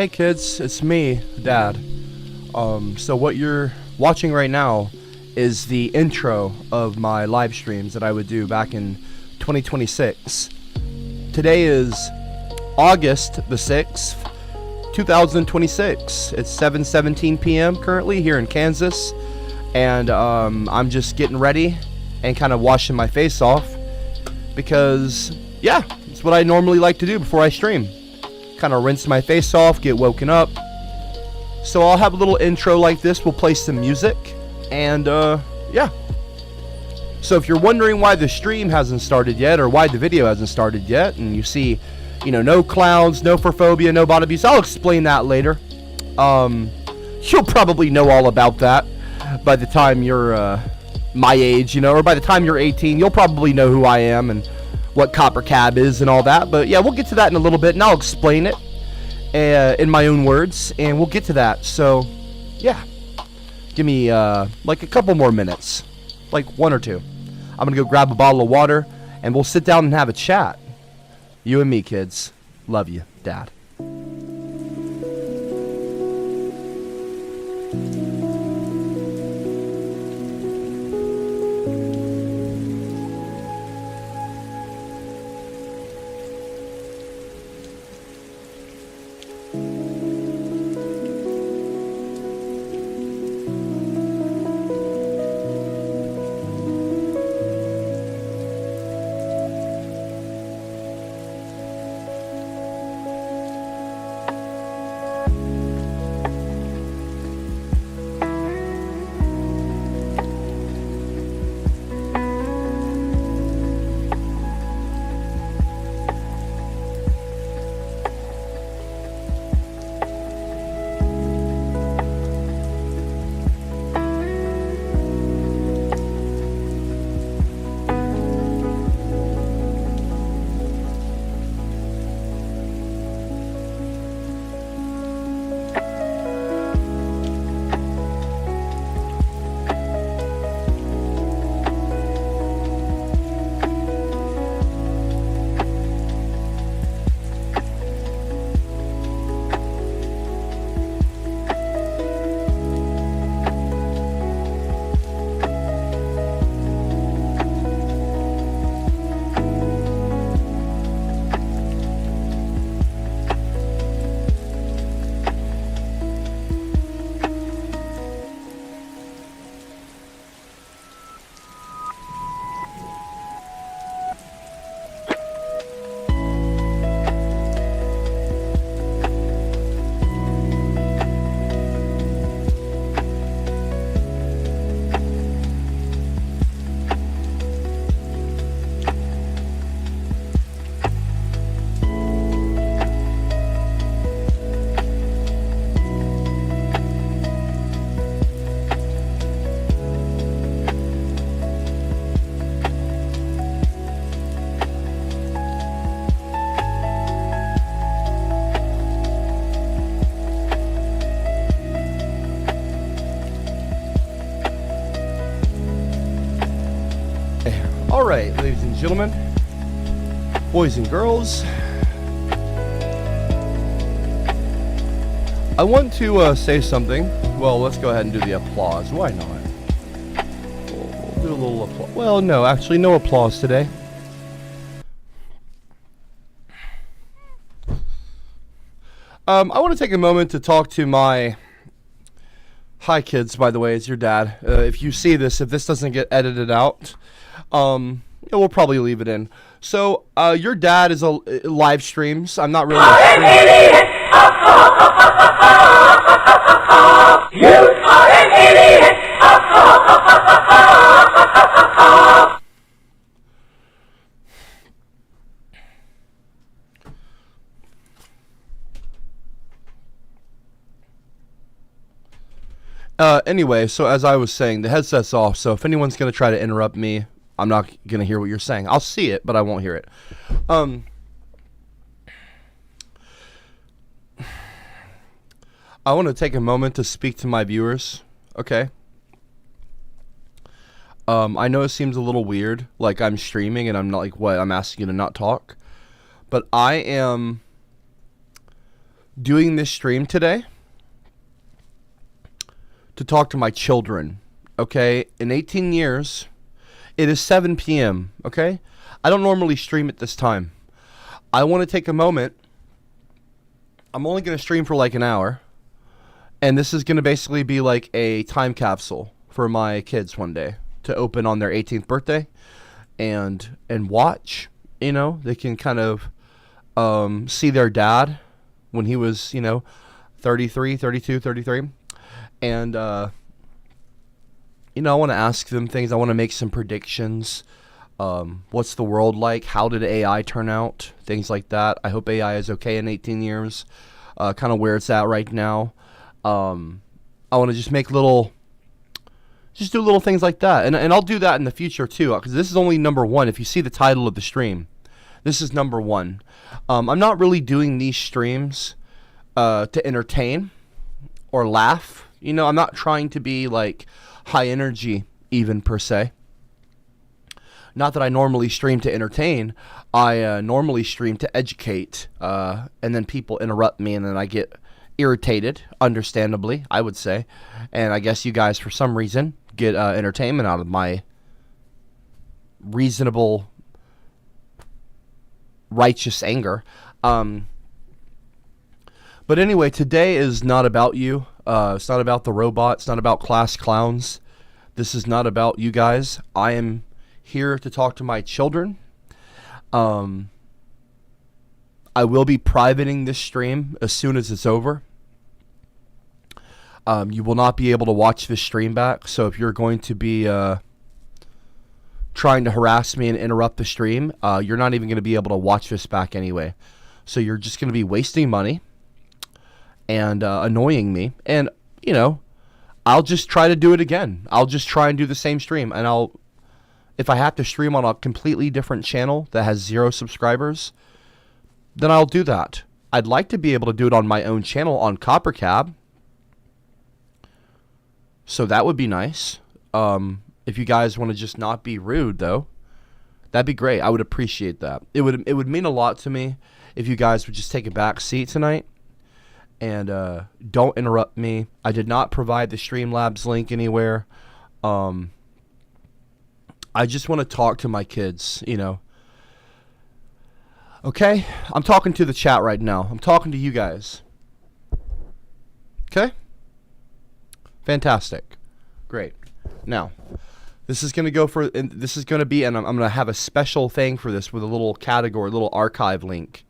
Hey kids, it's me, Dad. So what you're watching right now is the intro of my live streams that I would do back in 2026. Today is August the 6th, 2026. It's 7:17 p.m. currently here in Kansas, and I'm just getting ready and kind of washing my face off because, yeah, it's what I normally like to do before I stream. Kind of rinse my face off, get woken up. So I'll have a little intro like this. We'll play some music, and yeah. So if you're wondering why the stream hasn't started yet, or why the video hasn't started yet, and you see, no clowns, no furphobia, no bot abuse, I'll explain that later. You'll probably know all about that by the time you're my age, or by the time you're 18, you'll probably know who I am and what COPPERCAB is and all that. But yeah, we'll get to that in a little bit, and I'll explain it in my own words, and we'll get to that. So yeah, give me like a couple more minutes, like 1 or 2. I'm gonna go grab a bottle of water, and we'll sit down and have a chat. You and me, kids. Love you, Dad. Alright, ladies and gentlemen, boys and girls, I want to say something. Well, let's go ahead and do the applause. Why not? We'll do a little applause. Well, no, actually, no applause today. I want to take a moment to talk to my... Hi, kids, by the way, it's your dad. If you see this, if this doesn't get edited out, we'll probably leave it in. So, your dad is a live streams. I'm not really a streamer. You are an idiot! Anyway, so as I was saying, the headset's off, so if anyone's going to try to interrupt me, I'm not going to hear what you're saying. I'll see it, but I won't hear it. I want to take a moment to speak to my viewers, okay? I know it seems a little weird, like I'm streaming and I'm not like, what, I'm asking you to not talk? But I am doing this stream today to talk to my children, okay? In 18 years, it is 7 p.m., okay? I don't normally stream at this time. I want to take a moment. I'm only going to stream for like an hour, and this is going to basically be like a time capsule for my kids one day to open on their 18th birthday and watch. You know, they can kind of see their dad when he was, 33, 32, 33. And, I want to ask them things. I want to make some predictions. What's the world like? How did AI turn out? Things like that. I hope AI is okay in 18 years. Kind of where it's at right now. I want to just do little things like that. And I'll do that in the future too, because this is only number one. If you see the title of the stream, this is number one. I'm not really doing these streams to entertain or laugh. I'm not trying to be like high energy even per se. Not that I normally stream to entertain. I normally stream to educate. And then people interrupt me and then I get irritated, understandably, I would say. And I guess you guys, for some reason, get entertainment out of my reasonable, righteous anger. But anyway, today is not about you. It's not about the robot. It's not about class clowns. This is not about you guys. I am here to talk to my children. I will be privating this stream as soon as it's over. You will not be able to watch this stream back. So if you're going to be trying to harass me and interrupt the stream, you're not even going to be able to watch this back anyway. So you're just going to be wasting money and annoying me. And, I'll just try to do it again. I'll just try and do the same stream. And if I have to stream on a completely different channel that has 0 subscribers, then I'll do that. I'd like to be able to do it on my own channel on COPPERCAB. So that would be nice. If you guys want to just not be rude, though, that'd be great. I would appreciate that. It would mean a lot to me if you guys would just take a back seat tonight and don't interrupt me. I did not provide the Streamlabs link anywhere. I just want to talk to my kids, Okay? I'm talking to the chat right now. I'm talking to you guys. Okay? Fantastic. Great. Now, this is going to be, and I'm going to have a special thing for this with a little category, a little archive link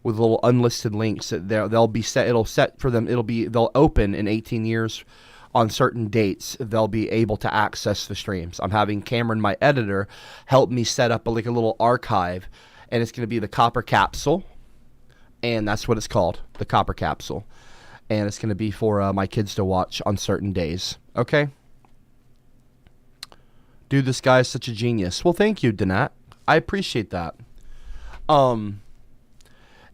with little unlisted links that they'll be set. It'll set for them. They'll open in 18 years on certain dates. They'll be able to access the streams. I'm having Cameron, my editor, help me set up a little archive, and it's going to be the Copper Capsule, and that's what it's called, the Copper Capsule. And it's going to be for my kids to watch on certain days. Okay? Dude, this guy is such a genius. Well, thank you, Danat. I appreciate that.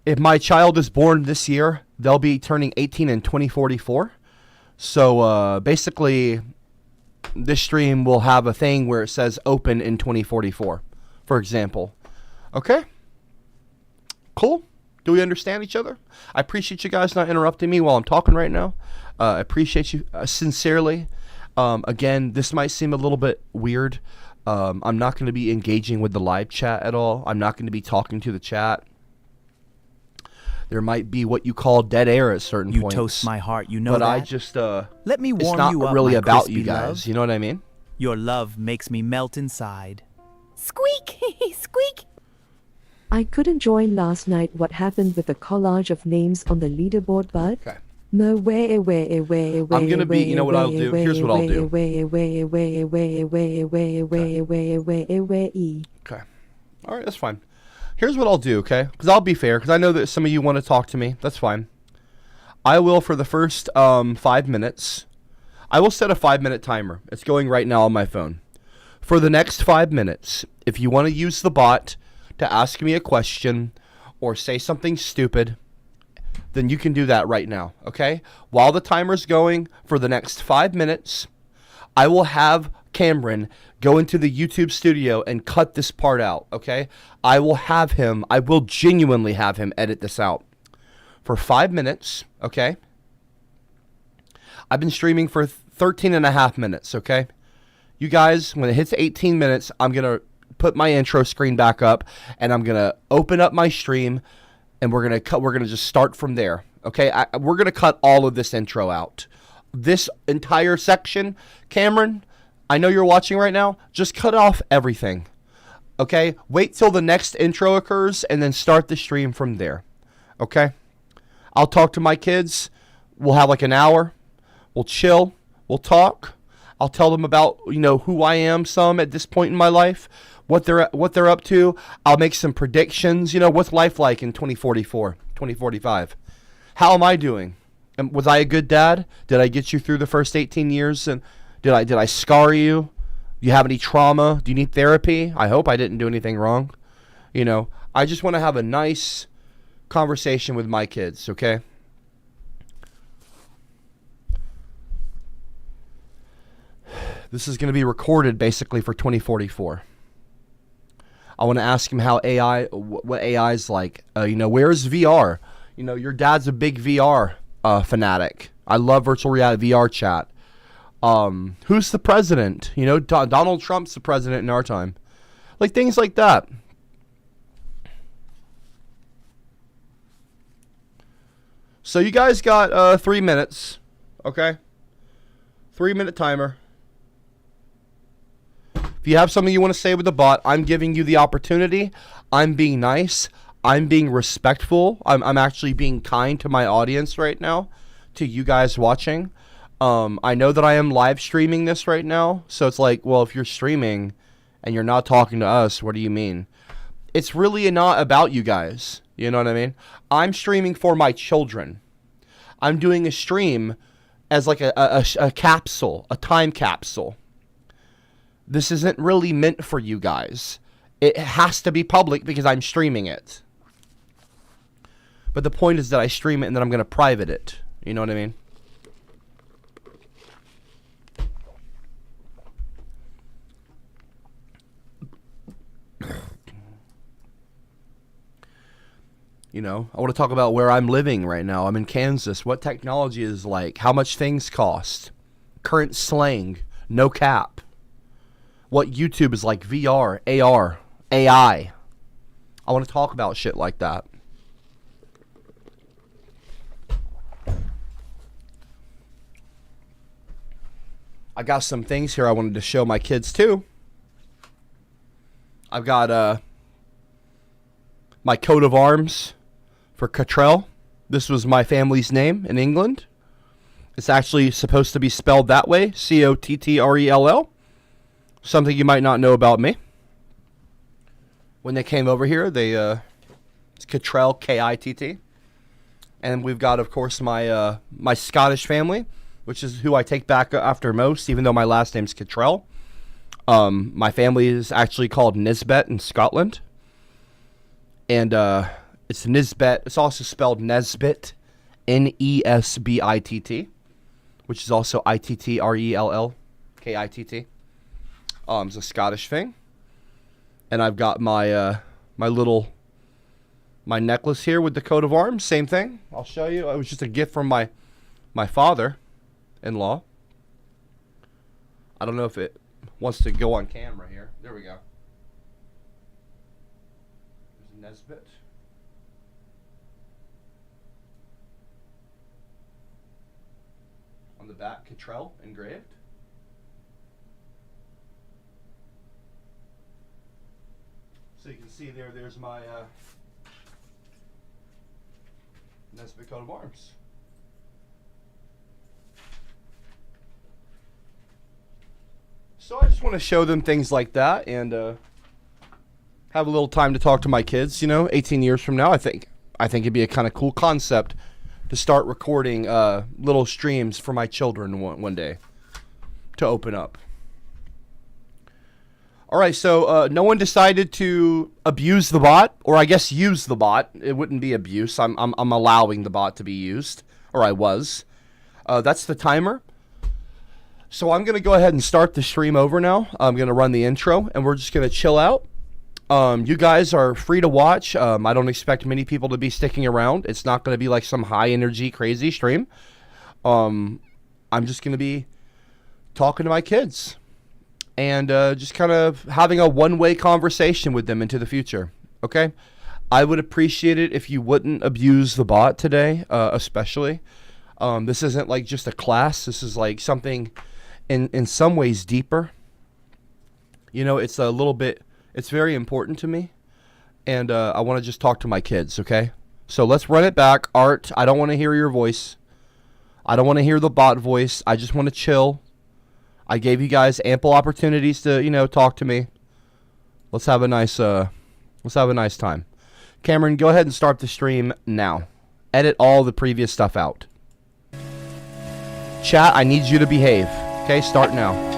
If my child is born this year, they'll be turning 18 in 2044. So, basically, this stream will have a thing where it says open in 2044. for example. Okay? Cool? Do we understand each other? I appreciate you guys not interrupting me while I'm talking right now. I appreciate you sincerely. Again, this might seem a little bit weird. I'm not going to be engaging with the live chat at all. I'm not going to be talking to the chat. There might be what you call dead air at certain points. You toast my heart, you know but that? I just, let me warm it's not you up, really my about crispy you guys. love. You know what I mean? Your love makes me melt inside. Squeak! Squeak! I couldn't join last night. What happened with the collage of names on the leaderboard, bud? Okay. No way. I'm gonna be, you know what I'll do? Here's what I'll do. Okay. All right, that's fine. Here's what I'll do, okay? Because I'll be fair, because I know that some of you want to talk to me. That's fine. I will, for the first 5 minutes, I will set a 5-minute timer. It's going right now on my phone. For the next 5 minutes, if you want to use the bot to ask me a question or say something stupid, then you can do that right now, okay? While the timer's going for the next 5 minutes, I will have Cameron go into the YouTube studio and cut this part out, okay? I will genuinely have him edit this out for 5 minutes, okay? I've been streaming for 13 and a half minutes, okay? You guys, when it hits 18 minutes, I'm going to put my intro screen back up and I'm going to open up my stream and we're going to just start from there, okay? We're going to cut all of this intro out. This entire section, Cameron, I know you're watching right now, just cut off everything, okay? Wait till the next intro occurs and then start the stream from there, okay? I'll talk to my kids. We'll have like an hour. We'll chill. We'll talk. I'll tell them about, you know, who I am some at this point in my life, what they're up to. I'll make some predictions. You know, what's life like in 2044, 2045? How am I doing? Was I a good dad? Did I get you through the first 18 years? And did I scar you? Do you have any trauma? Do you need therapy? I hope I didn't do anything wrong. You know, I just want to have a nice conversation with my kids, okay? This is going to be recorded basically for 2044. I want to ask him how what AI is like. You know, where's VR? You know, your dad's a big VR fanatic. I love virtual reality VR chat. Who's the president? You know, Donald Trump's the president in our time. Like things like that. So you guys got 3 minutes, okay? 3-minute timer. If you have something you want to say with the bot, I'm giving you the opportunity. I'm being nice. I'm being respectful. I'm actually being kind to my audience right now, to you guys watching. I know that I am live streaming this right now, so it's like, well, if you're streaming and you're not talking to us, what do you mean? It's really not about you guys. You know what I mean? I'm streaming for my children. I'm doing a stream as like a capsule, a time capsule. This isn't really meant for you guys. It has to be public because I'm streaming it. But the point is that I stream it and then I'm going to private it. You know what I mean? You know, I want to talk about where I'm living right now. I'm in Kansas. What technology is like. How much things cost. Current slang. No cap. What YouTube is like. VR, AR, AI. I want to talk about shit like that. I got some things here I wanted to show my kids too. I've got my coat of arms for Cottrell. This was my family's name in England. It's actually supposed to be spelled that way, Cottrell. Something you might not know about me. When they came over here, it's Cottrell, Kitt. And we've got, of course, my my Scottish family, which is who I take back after most, even though my last name's Cottrell. My family is actually called Nisbet in Scotland. And it's Nisbet. It's also spelled Nesbit, Nesbitt, which is also Ittrellkitt. It's a Scottish thing. And I've got my my necklace here with the coat of arms. Same thing. I'll show you. It was just a gift from my father-in-law. I don't know if it wants to go on camera here. There we go. There's Nesbit. On the back, Cottrell engraved. So you can see there's my Nesbit coat of arms. So I just want to show them things like that and have a little time to talk to my kids. 18 years from now, I think it'd be a kind of cool concept to start recording little streams for my children one day to open up. All right, so no one decided to abuse the bot, or I guess use the bot. It wouldn't be abuse. I'm allowing the bot to be used, or I was. That's the timer. So I'm going to go ahead and start the stream over now. I'm going to run the intro, and we're just going to chill out. You guys are free to watch. I don't expect many people to be sticking around. It's not going to be like some high-energy, crazy stream. I'm just going to be talking to my kids. And just kind of having a one-way conversation with them into the future, okay? I would appreciate it if you wouldn't abuse the bot today, especially. This isn't like just a class. This is like something in some ways deeper. It's a little bit, it's very important to me. And I want to just talk to my kids, okay? So let's run it back. Art, I don't want to hear your voice. I don't want to hear the bot voice. I just want to chill. I gave you guys ample opportunities to, talk to me. Let's have a nice time. Cameron, go ahead and start the stream now. Edit all the previous stuff out. Chat, I need you to behave. Okay, start now.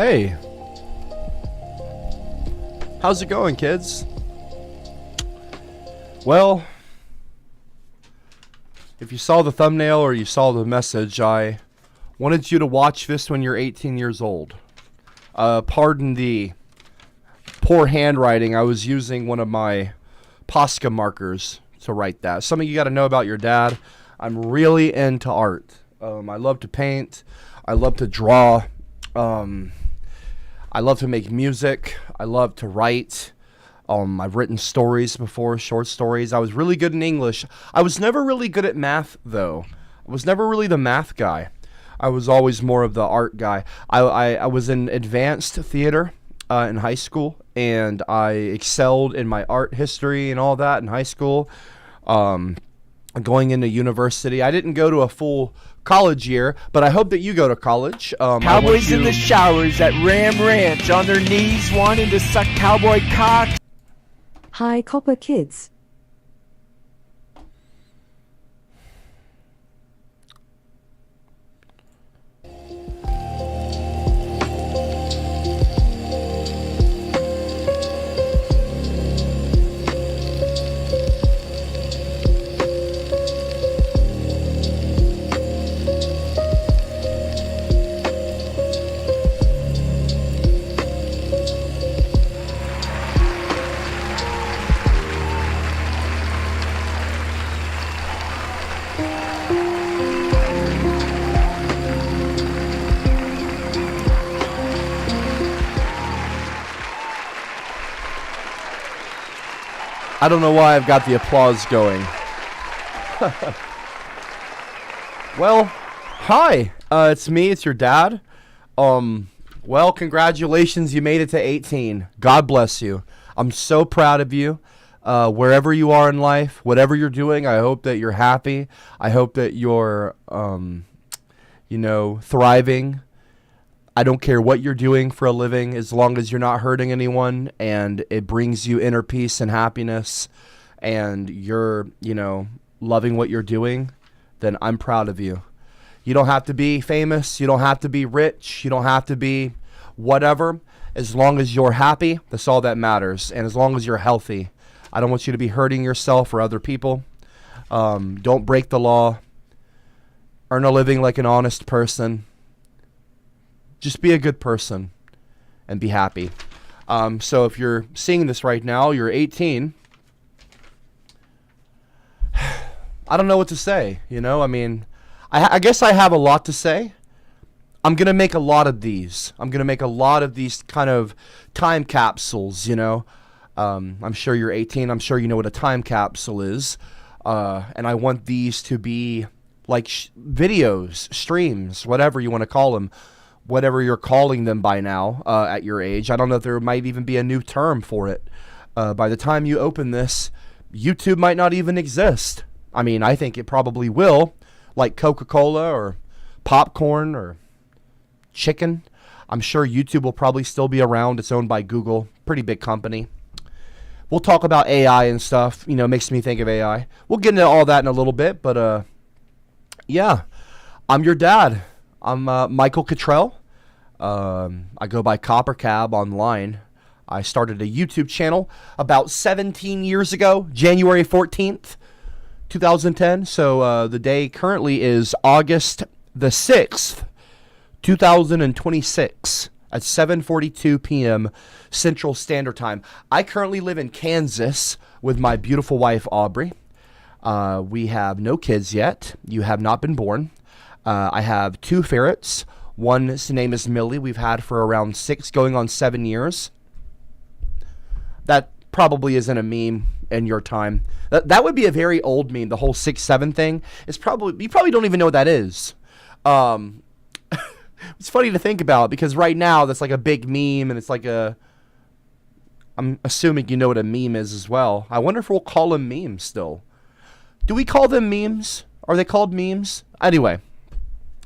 Hey. How's it going, kids? Well, if you saw the thumbnail or you saw the message, I wanted you to watch this when you're 18 years old. Pardon the poor handwriting. I was using one of my Posca markers to write that. Something you got to know about your dad. I'm really into art. I love to paint. I love to draw. I love to make music. I love to write. I've written stories before, short stories. I was really good in English. I was never really good at math, though. I was never really the math guy. I was always more of the art guy. I was in advanced theater in high school, and I excelled in my art history and all that in high school. Going into university, I didn't go to a full college year, but I hope that you go to college. Cowboys in the showers at Ram Ranch on their knees wanting to suck cowboy cock. Hi, Copper Kids. I don't know why I've got the applause going. Well, hi. It's me. It's your dad. Well, congratulations. You made it to 18. God bless you. I'm so proud of you. Wherever you are in life, whatever you're doing, I hope that you're happy. I hope that you're, thriving. I don't care what you're doing for a living, as long as you're not hurting anyone and it brings you inner peace and happiness and you're, loving what you're doing, then I'm proud of you. You don't have to be famous. You don't have to be rich. You don't have to be whatever. As long as you're happy, that's all that matters. And as long as you're healthy, I don't want you to be hurting yourself or other people. Don't break the law. Earn a living like an honest person. Just be a good person and be happy. So if you're seeing this right now, you're 18. I don't know what to say, I guess I have a lot to say. I'm going to make a lot of these. I'm going to make a lot of these kind of time capsules, I'm sure you're 18. I'm sure you know what a time capsule is. And I want these to be like videos, streams, whatever you want to call them. Whatever you're calling them by now at your age. I don't know if there might even be a new term for it. By the time you open this, YouTube might not even exist. I mean, I think it probably will, like Coca-Cola or popcorn or chicken. I'm sure YouTube will probably still be around. It's owned by Google, pretty big company. We'll talk about AI and stuff. Makes me think of AI. We'll get into all that in a little bit, but yeah, I'm your dad. I'm Michael Cottrell. I go by COPPERCAB online. I started a YouTube channel about 17 years ago, January 14th, 2010. So the day currently is August the 6th, 2026 at 7:42 p.m. Central Standard Time. I currently live in Kansas with my beautiful wife, Aubrey. We have no kids yet. You have not been born. I have 2 ferrets. One's name is Millie. We've had for around 6 going on 7 years. That probably isn't a meme in your time. That would be a very old meme. The whole 6-7 thing is probably, you probably don't even know what that is. It's funny to think about because right now that's like a big meme and it's like I'm assuming you know what a meme is as well. I wonder if we'll call them memes still. Do we call them memes? Are they called memes? Anyway.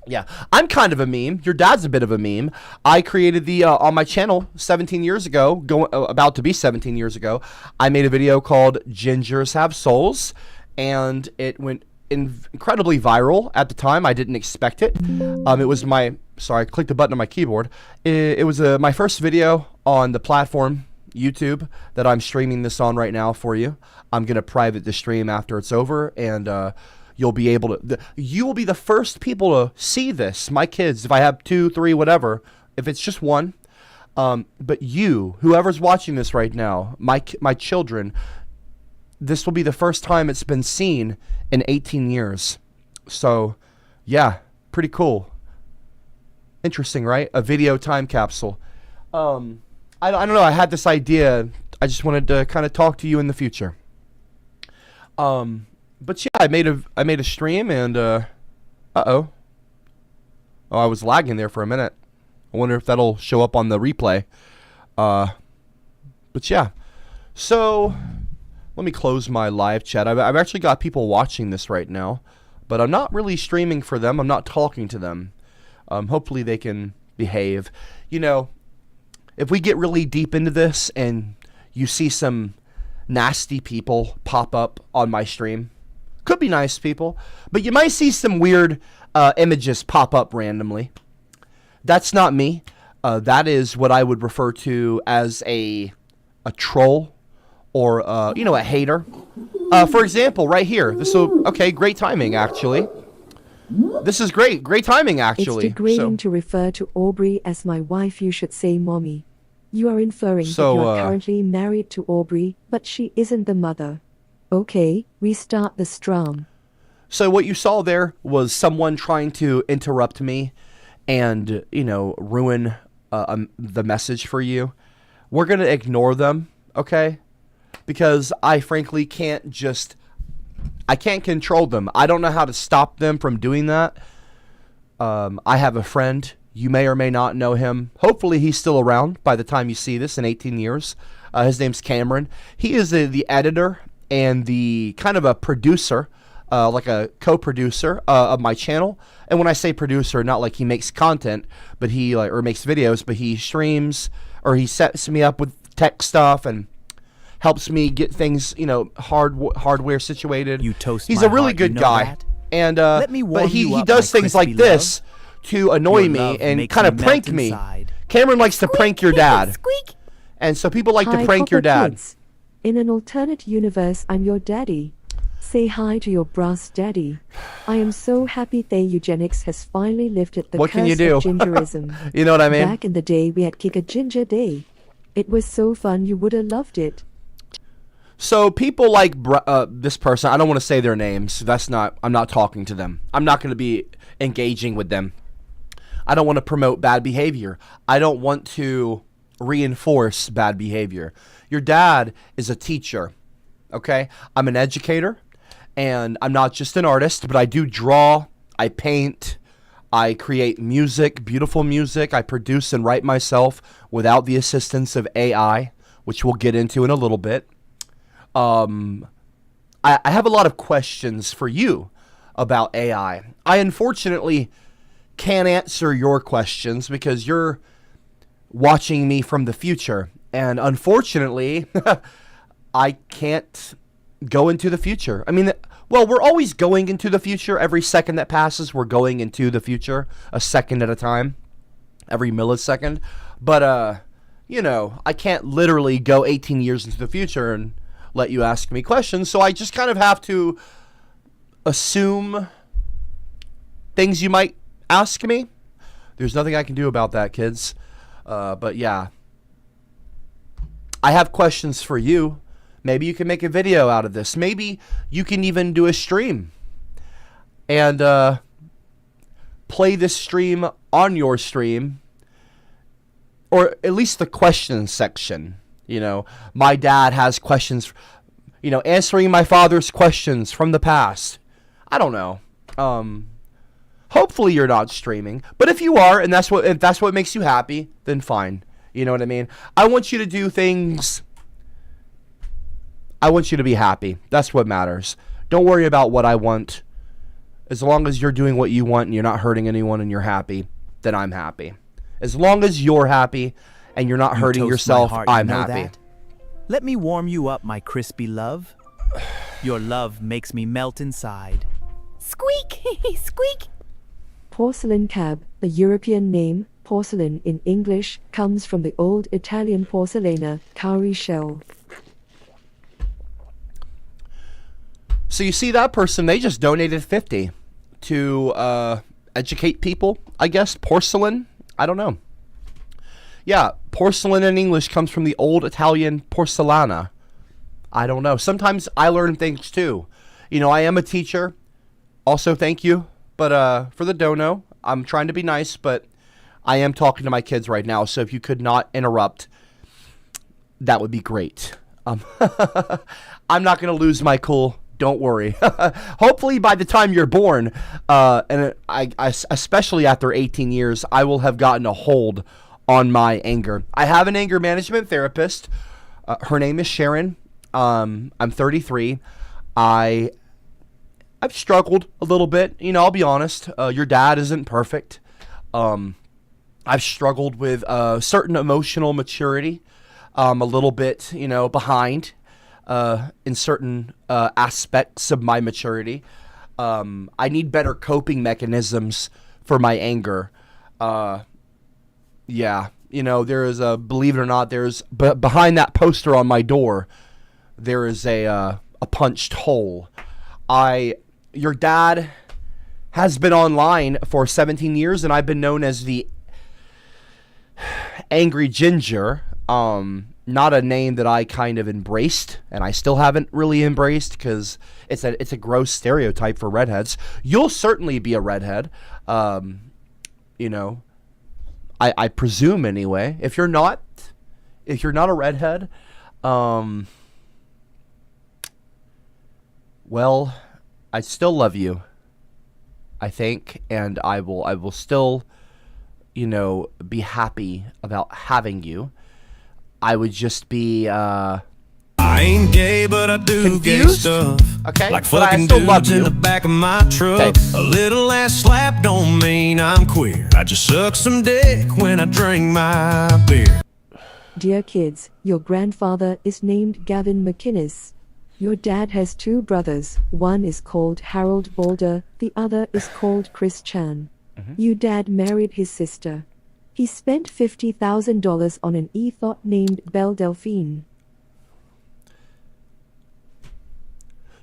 Yeah, I'm kind of a meme. Your dad's a bit of a meme. I created the on my channel 17 years ago, about to be 17 years ago. I made a video called "Gingers Have Souls," and it incredibly viral at the time. I didn't expect it. It was my, sorry, I clicked the button on my keyboard. It was my first video on the platform YouTube that I'm streaming this on right now for you. I'm gonna private the stream after it's over, and you'll be able to. You will be the first people to see this. My kids, if I have 2, 3, whatever, if it's just one, but you, whoever's watching this right now, my children, this will be the first time it's been seen in 18 years. So, yeah, pretty cool. Interesting, right? A video time capsule. I don't know. I had this idea. I just wanted to kind of talk to you in the future. But yeah, I made a stream, and oh, I was lagging there for a minute. I wonder if that'll show up on the replay. But yeah, so let me close my live chat. I've actually got people watching this right now, but I'm not really streaming for them. I'm not talking to them. Hopefully they can behave. You know, if we get really deep into this and you see some nasty people pop up on my stream, could be nice people, but you might see some weird images pop up randomly. That's not me. That is what I would refer to as a troll, or a hater. For example, right here. Okay, great timing actually. This is great timing actually. It's degrading to refer to Aubrey as my wife. You should say mommy. You are inferring that you are currently married to Aubrey, but she isn't the mother. Okay, restart the strum. So what you saw there was someone trying to interrupt me and, ruin the message for you. We're going to ignore them, okay? Because I frankly I can't control them. I don't know how to stop them from doing that. I have a friend. You may or may not know him. Hopefully he's still around by the time you see this in 18 years. His name's Cameron. He is the editor and the kind of a producer, like a co-producer of my channel. And when I say producer, not like he makes content, but he or makes videos, but he streams, or he sets me up with tech stuff and helps me get things, hardware situated. You toast He's my a really heart, good you know guy. that? And Let me warm but he you up, does my things like crispy this to annoy Your me love and makes kind of me prank melt me. inside. Cameron likes to prank your dad. Squeak. And so people like to Hi, prank your Copper dad. Kids. In an alternate universe, I'm your daddy. Say hi to your brass daddy. I am so happy that eugenics has finally lifted the What curse can you do? of gingerism. You know what I mean? Back in the day, we had Kick a Ginger Day. It was so fun, you would have loved it. So people like this person, I don't want to say their names. I'm not talking to them. I'm not going to be engaging with them. I don't want to promote bad behavior. I don't want to reinforce bad behavior. Your dad is a teacher, okay? I'm an educator, and I'm not just an artist, but I do draw, I paint, I create music, beautiful music. I produce and write myself without the assistance of AI, which we'll get into in a little bit. I have a lot of questions for you about AI. I unfortunately can't answer your questions because you're watching me from the future. And unfortunately, I can't go into the future. I mean, well, we're always going into the future. Every second that passes, we're going into the future, a second at a time, every millisecond. But, I can't literally go 18 years into the future and let you ask me questions. So I just kind of have to assume things you might ask me. There's nothing I can do about that, kids. But yeah, I have questions for you. Maybe you can make a video out of this. Maybe you can even do a stream and play this stream on your stream, or at least the questions section. My dad has questions, answering my father's questions from the past. I don't know. Hopefully you're not streaming, but if you are, and if that's what makes you happy, then fine. You know what I mean? I want you to do things. I want you to be happy. That's what matters. Don't worry about what I want. As long as you're doing what you want and you're not hurting anyone and you're happy, then I'm happy. As long as you're happy and you're not hurting toast my yourself, heart, you I'm know happy. that? Let me warm you up, my crispy love. Your love makes me melt inside. Squeak! Squeak! Porcelain cab, the European name, porcelain in English, comes from the old Italian porcellana, cowrie shell. So you see that person, they just donated 50 to educate people, I guess. Porcelain? I don't know. Yeah, porcelain in English comes from the old Italian porcellana. I don't know. Sometimes I learn things too. You know, I am a teacher. Also, thank you. But for the dono, I'm trying to be nice, but I am talking to my kids right now. So if you could not interrupt, that would be great. I'm not going to lose my cool. Don't worry. Hopefully by the time you're born, and I, especially after 18 years, I will have gotten a hold on my anger. I have an anger management therapist. Her name is Sharon. I'm 33. I've struggled a little bit. You know, I'll be honest. Your dad isn't perfect. I've struggled with certain emotional maturity. A little bit, you know, behind in certain aspects of my maturity. I need better coping mechanisms for my anger. Yeah, you know, there is a, believe it or not, there's behind that poster on my door, there is a punched hole. Your dad has been online for 17 years, and I've been known as the Angry Ginger. Not a name that I kind of embraced, and I still haven't really embraced because it's a gross stereotype for redheads. You'll certainly be a redhead, you know. I presume anyway. If you're not a redhead, well, I still love you, I think, and I will still, you know, be happy about having you. I would just be I ain't gay, but I do gay confused. stuff. Okay, Like but I fucking still love dudes in you. the back of my truck. Okay. A little ass slap don't mean I'm queer. I just suck some dick when I drink my beer. Dear kids, your grandfather is named Gavin McInnes. Your dad has two brothers. One is called Harold Balder, the other is called Chris Chan. Your dad married his sister. He spent $50,000 on an ethot named Belle Delphine.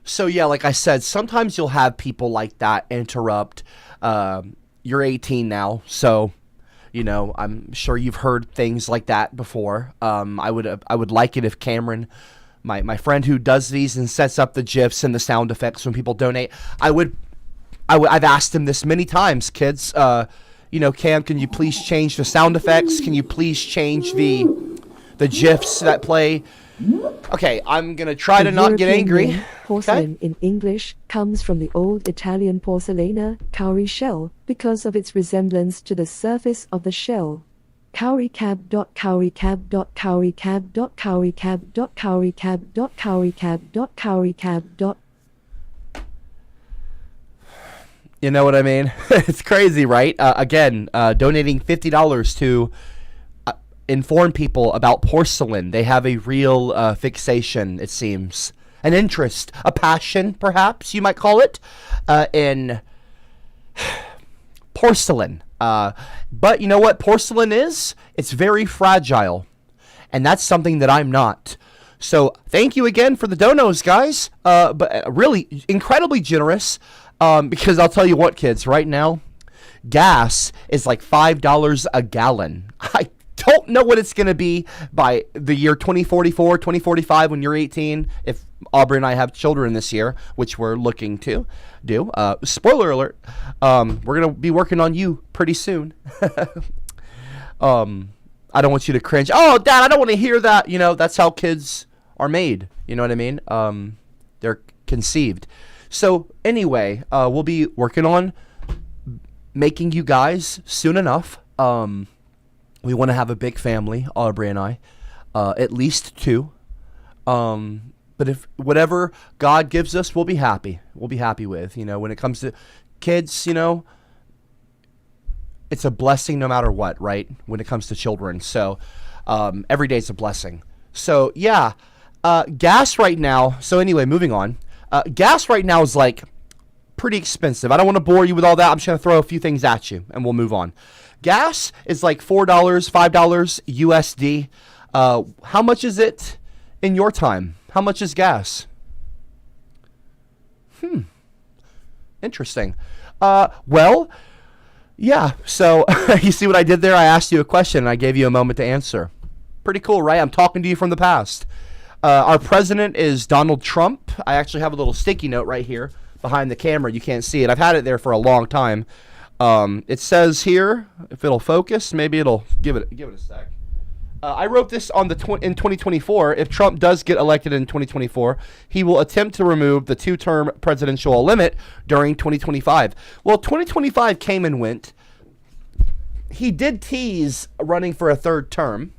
So yeah, like I said, sometimes you'll have people like that interrupt. You're 18 now, so you know I'm sure you've heard things like that before. I would like it if Cameron, my friend who does these and sets up the GIFs and the sound effects when people donate, I've asked him this many times, kids. You know, Cam, can you please change the sound effects? Can you please change the GIFs that play? Okay, I'm going to try to not get angry. Name, porcelain Okay? in English comes from the old Italian porcellana, cowrie shell, because of its resemblance to the surface of the shell. COPPERCAB.cowriecab.cowriecab.cowriecab.cowriecab. You know what I mean? It's crazy, right? Again, donating $50 to inform people about porcelain. They have a real fixation, it seems. An interest, a passion, perhaps you might call it, in porcelain. But you know what porcelain is? It's very fragile. And that's something that I'm not. So thank you again for the donos, guys. But really incredibly generous. Because I'll tell you what, kids, right now, gas is like $5 a gallon. I don't know what it's going to be by the year 2044, 2045 when you're 18, if Aubrey and I have children this year, which we're looking to do. Spoiler alert, we're going to be working on you pretty soon. I don't want you to cringe. Oh, Dad, I don't want to hear that. You know, that's how kids are made. You know what I mean? They're conceived. So anyway, we'll be working on making you guys soon enough. We want to have a big family, Aubrey and I, at least two. But if whatever God gives us, we'll be happy. We'll be happy with. You know, when it comes to kids, you know, it's a blessing no matter what, right? When it comes to children. So every day's a blessing. So yeah, gas right now. So anyway, moving on. Gas right now is like pretty expensive. I don't want to bore you with all that. I'm just going to throw a few things at you, and we'll move on. Gas is like $4, $5 USD. How much is it in your time? How much is gas? Interesting. Well, yeah. So you see what I did there? I asked you a question, and I gave you a moment to answer. Pretty cool, right? I'm talking to you from the past. Our president is Donald Trump. I actually have a little sticky note right here behind the camera. You can't see it. I've had it there for a long time. It says here, if it'll focus, maybe it'll give it a sec. I wrote this on in 2024. If Trump does get elected in 2024, he will attempt to remove the 2-term presidential limit during 2025. Well, 2025 came and went. He did tease running for a 3rd term,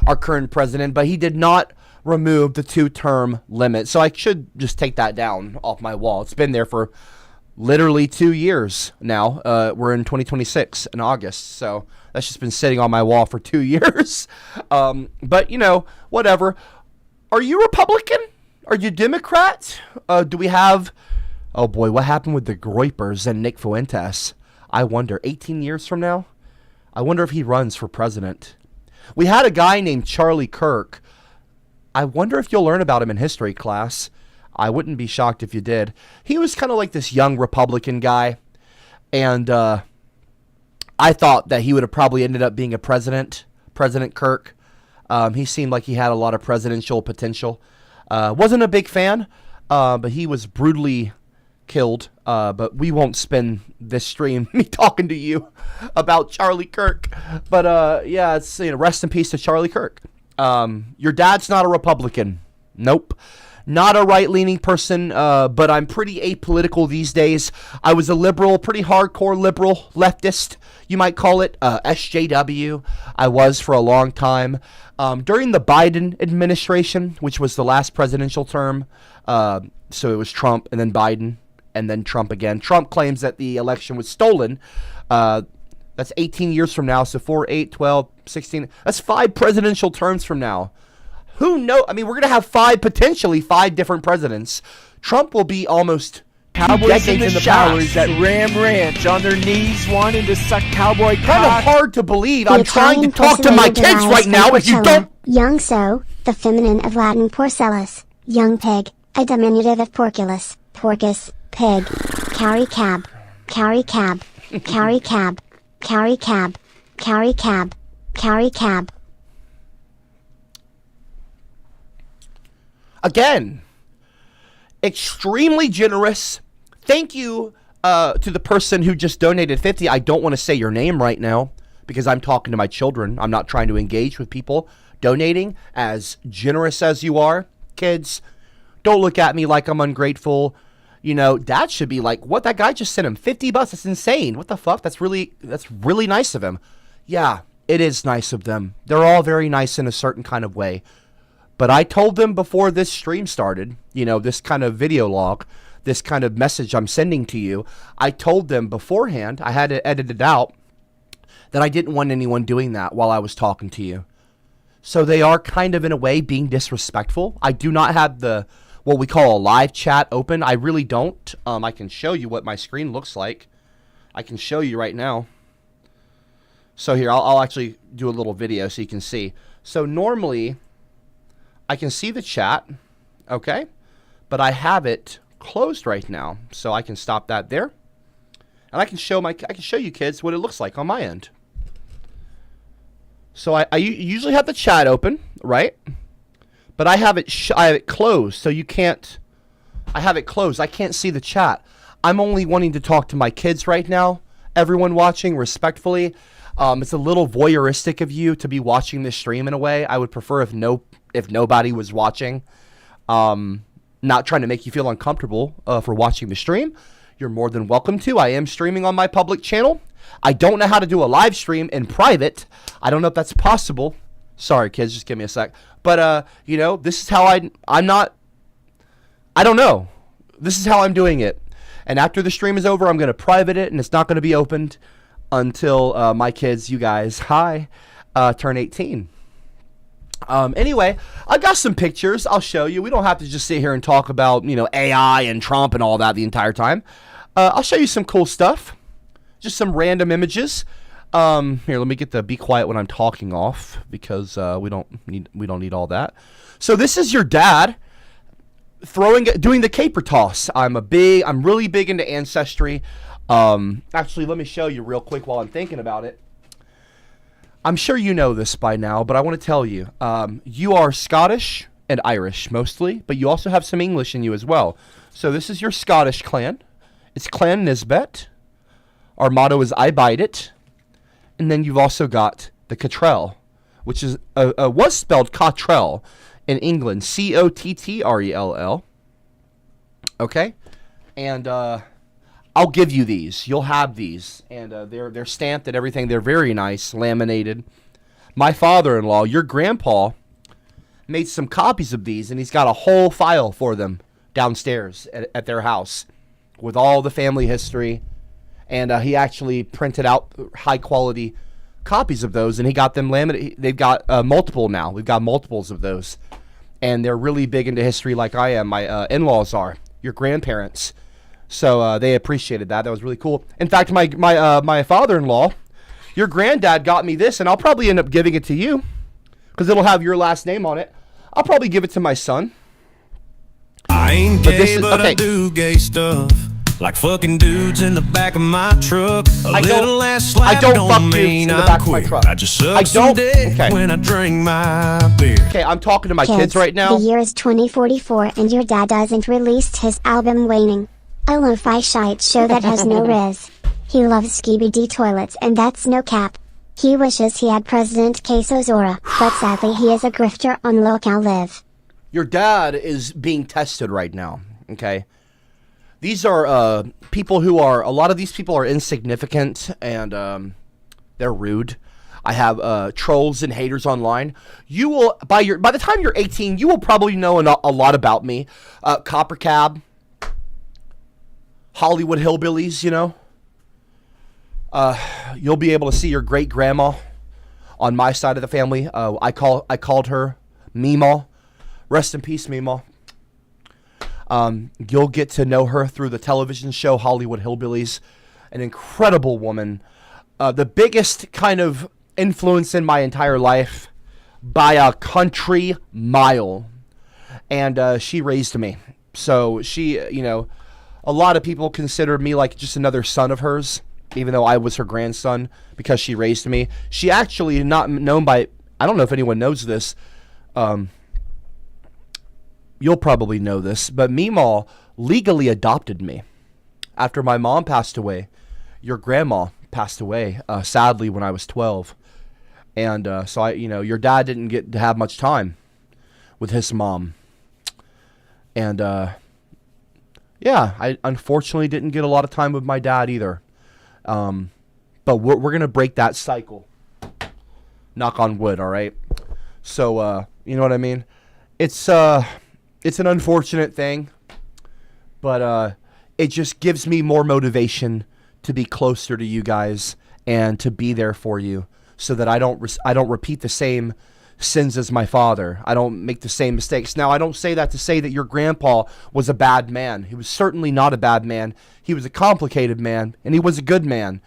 our current president, but he did not remove the 2-term limit. So I should just take that down off my wall. It's been there for literally 2 years now. We're in 2026 in August, so that's just been sitting on my wall for 2 years. But, you know, whatever. Are you Republican? Are you Democrat? Do we have... Oh, boy, what happened with the Groypers and Nick Fuentes? I wonder, 18 years from now? I wonder if he runs for president. We had a guy named Charlie Kirk. I wonder if you'll learn about him in history class. I wouldn't be shocked if you did. He was kind of like this young Republican guy. And I thought that he would have probably ended up being a President Kirk. He seemed like he had a lot of presidential potential. Wasn't a big fan, but he was brutally killed. But we won't spend this stream me talking to you about Charlie Kirk. But yeah, it's, you know, rest in peace to Charlie Kirk. Your dad's not a Republican. Nope. Not a right-leaning person, but I'm pretty apolitical these days. I was a liberal, pretty hardcore liberal, leftist, you might call it, SJW. I was for a long time. During the Biden administration, which was the last presidential term, so it was Trump and then Biden and then Trump again. Trump claims that the election was stolen. That's 18 years from now, so 4, 8, 12, 16. That's 5 presidential terms from now. Who knows? I mean, we're going to have potentially 5 different presidents. Trump will be almost Cowboys in the decades showers past. at Ram Ranch on their knees wanting to suck cowboy Kind cock. of hard to believe. The I'm trying to Italian talk to my porcelain kids derives right now. from If you porcella, don't... Young so, the feminine of Latin porcellus, young pig, a diminutive of porculus, porcus, pig, carry cab, carry cab, carry cab, carry cab, carry cab, carry cab. Again, extremely generous. Thank you to the person who just donated 50. I don't want to say your name right now because I'm talking to my children. I'm not trying to engage with people donating. As generous as you are, kids, don't look at me like I'm ungrateful. You know, Dad should be like, what? That guy just sent him $50. That's insane. What the fuck? That's really nice of him. Yeah, it is nice of them. They're all very nice in a certain kind of way. But I told them before this stream started, you know, this kind of video log, this kind of message I'm sending to you, I told them beforehand, I had to edit it out, that I didn't want anyone doing that while I was talking to you. So they are kind of, in a way, being disrespectful. I do not have what we call a live chat open. I really don't. I can show you what my screen looks like. I can show you right now. So here, I'll actually do a little video so you can see. So normally, I can see the chat, okay? But I have it closed right now, so I can stop that there. And I can show you kids what it looks like on my end. So I usually have the chat open, right? But I have it closed, so you can't. I have it closed. I can't see the chat. I'm only wanting to talk to my kids right now. Everyone watching, respectfully. It's a little voyeuristic of you to be watching this stream in a way. I would prefer if nobody was watching. Not trying to make you feel uncomfortable for watching the stream. You're more than welcome to. I am streaming on my public channel. I don't know how to do a live stream in private. I don't know if that's possible. Sorry, kids, just give me a sec. But, you know, this is how I don't know. This is how I'm doing it. And after the stream is over, I'm going to private it, and it's not going to be opened until my kids, you guys, turn 18. Anyway, I got some pictures. I'll show you. We don't have to just sit here and talk about, AI and Trump and all that the entire time. I'll show you some cool stuff. Just some random images. Here, let me get the be quiet when I'm talking off because we don't need all that. So this is your dad doing the caper toss. I'm really big into ancestry. Actually, let me show you real quick while I'm thinking about it. I'm sure you know this by now, but I want to tell you, you are Scottish and Irish mostly, but you also have some English in you as well. So this is your Scottish clan. It's Clan Nisbet. Our motto is I bite it. And then you've also got the Cottrell, which is was spelled Cottrell in England, Cottrell. Okay? And I'll give you these. You'll have these. And they're stamped and everything. They're very nice, laminated. My father-in-law, your grandpa, made some copies of these, and he's got a whole file for them downstairs at their house with all the family history. And he actually printed out high-quality copies of those, and he got them laminated. They've got multiple now. We've got multiples of those. And they're really big into history like I am. My in-laws are, your grandparents. So they appreciated that. That was really cool. In fact, my father-in-law, your granddad got me this, and I'll probably end up giving it to you because it'll have your last name on it. I'll probably give it to my son. I ain't gay, but I do gay stuff. Like fucking dudes in the back of my truck. A little ass slap don't mean I'm queer. I just suck some dick when I drink my beer. Okay, I'm talking to my kids right now. The year is 2044 and your dad hasn't released his album Waning. A lo-fi shite show that has no riz. He loves skibidi toilets and that's no cap. He wishes he had President Queso's aura, but sadly he is a grifter on Locale Live. Your dad is being tested right now, okay? These are people who are, a lot of these people are insignificant and they're rude. I have trolls and haters online. You will, by the time you're 18, you will probably know a lot about me. COPPERCAB, Hollywood hillbillies, you'll be able to see your great grandma on my side of the family. I called her Meemaw. Rest in peace, Meemaw. You'll get to know her through the television show Hollywood Hillbillies. An incredible woman. The biggest kind of influence in my entire life by a country mile. And she raised me. So she, a lot of people consider me like just another son of hers, even though I was her grandson because she raised me. She actually not known by, I don't know if anyone knows this, you'll probably know this, but Meemaw legally adopted me. After my mom passed away, your grandma passed away, sadly, when I was 12. And so your dad didn't get to have much time with his mom. And yeah, I unfortunately didn't get a lot of time with my dad either. But we're going to break that cycle. Knock on wood, all right? So, you know what I mean? It's an unfortunate thing, but it just gives me more motivation to be closer to you guys and to be there for you so that I don't repeat the same sins as my father. I don't make the same mistakes. Now, I don't say that to say that your grandpa was a bad man. He was certainly not a bad man. He was a complicated man, and he was a good man.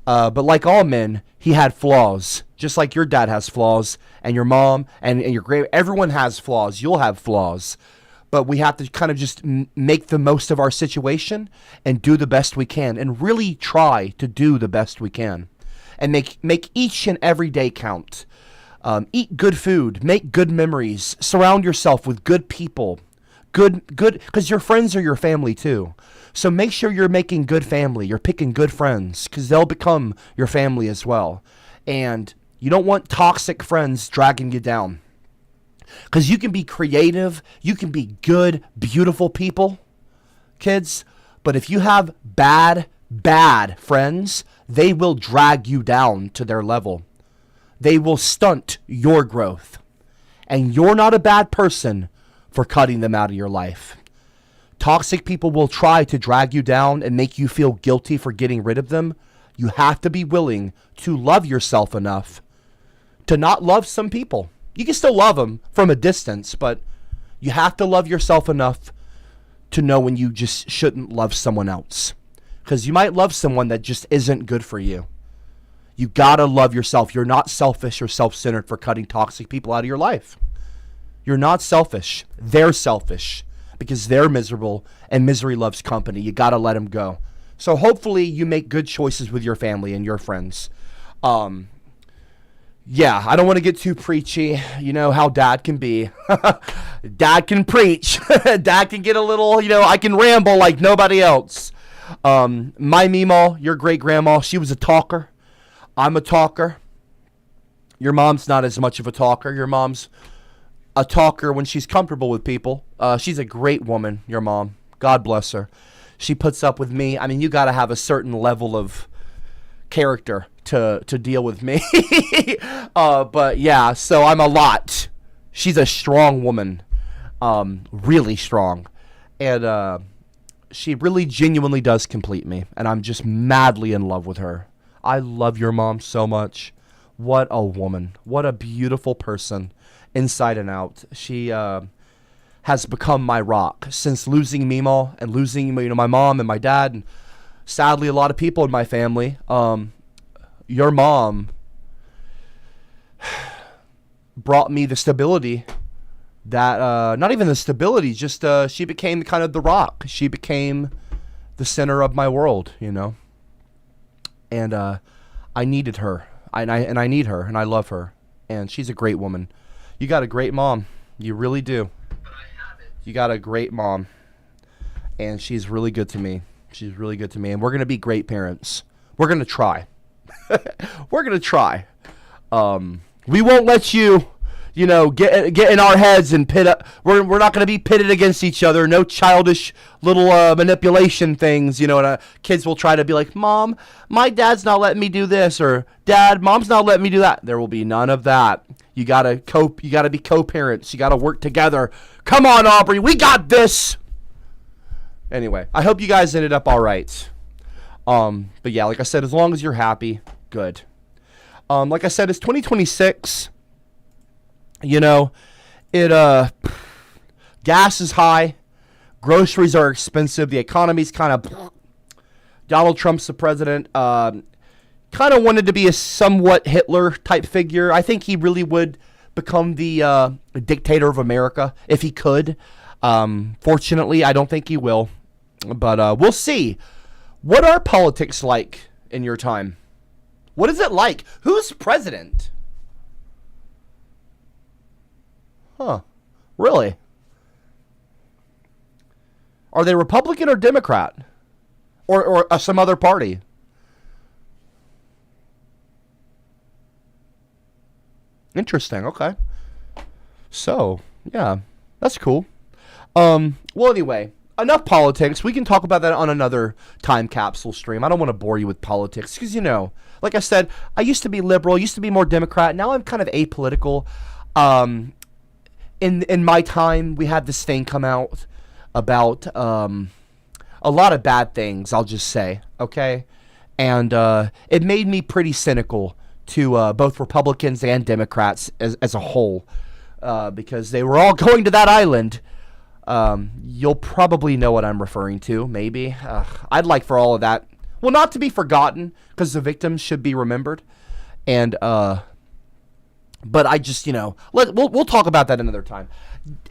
But like all men, he had flaws, just like your dad has flaws, and your mom, and your everyone has flaws. You'll have flaws. But we have to kind of just make the most of our situation and do the best we can and really try to do the best we can and make each and every day count. Eat good food, make good memories, surround yourself with good people, good, because your friends are your family too. So make sure you're making good family, you're picking good friends because they'll become your family as well. And you don't want toxic friends dragging you down. Because you can be creative, you can be good, beautiful people, kids, but if you have bad friends, they will drag you down to their level. They will stunt your growth. And you're not a bad person for cutting them out of your life. Toxic people will try to drag you down and make you feel guilty for getting rid of them. You have to be willing to love yourself enough to not love some people. You can still love them from a distance, but you have to love yourself enough to know when you just shouldn't love someone else. Because you might love someone that just isn't good for you. You gotta love yourself. You're not selfish or self-centered for cutting toxic people out of your life. You're not selfish. They're selfish because they're miserable, and misery loves company. You gotta let them go. So hopefully you make good choices with your family and your friends. Yeah, I don't want to get too preachy. You know how dad can be. Dad can preach. Dad can get a little, I can ramble like nobody else. My Meemaw, your great grandma, she was a talker. I'm a talker. Your mom's not as much of a talker. Your mom's a talker when she's comfortable with people. She's a great woman, your mom. God bless her. She puts up with me. I mean, you got to have a certain level of character to deal with me. But yeah, so I'm a lot. She's a strong woman. Really strong. And she really genuinely does complete me. And I'm just madly in love with her. I love your mom so much. What a woman. What a beautiful person inside and out. She has become my rock since losing Meemaw and losing my mom and my dad and sadly a lot of people in my family. Your mom brought me the stability that not even the stability, just she became kind of the rock. She became the center of my world, and I needed her. I need her, and I love her, and she's a great woman. You got a great mom. You really do. You got a great mom, and she's really good to me. She's really good to me, and we're going to be great parents. We're going to try. We're going to try. We won't let you, get in our heads and pit up. We're not going to be pitted against each other. No childish little manipulation things, and kids will try to be like, Mom, my dad's not letting me do this, or Dad, Mom's not letting me do that. There will be none of that. You got to be co-parents. You got to work together. Come on, Aubrey, we got this. Anyway, I hope you guys ended up all right. But yeah, like I said, as long as you're happy, good. Like I said, it's 2026. Gas is high, groceries are expensive, the economy's kind of. Donald Trump's the president. Kind of wanted to be a somewhat Hitler type figure. I think he really would become the dictator of America if he could. Fortunately, I don't think he will, but we'll see. What are politics like in your time? What is it like? Who's president? Huh. Really? Are they Republican or Democrat? Or some other party? Interesting. Okay. So, yeah. That's cool. Well, anyway, enough politics. We can talk about that on another time capsule stream. I don't want to bore you with politics because, like I said, I used to be liberal, used to be more Democrat. Now I'm kind of apolitical. In my time, we had this thing come out about a lot of bad things, I'll just say, okay? And it made me pretty cynical to both Republicans and Democrats as a whole because they were all going to that island. You'll probably know what I'm referring to, maybe. I'd like for all of that, well, not to be forgotten, because the victims should be remembered. And, but I just, we'll talk about that another time.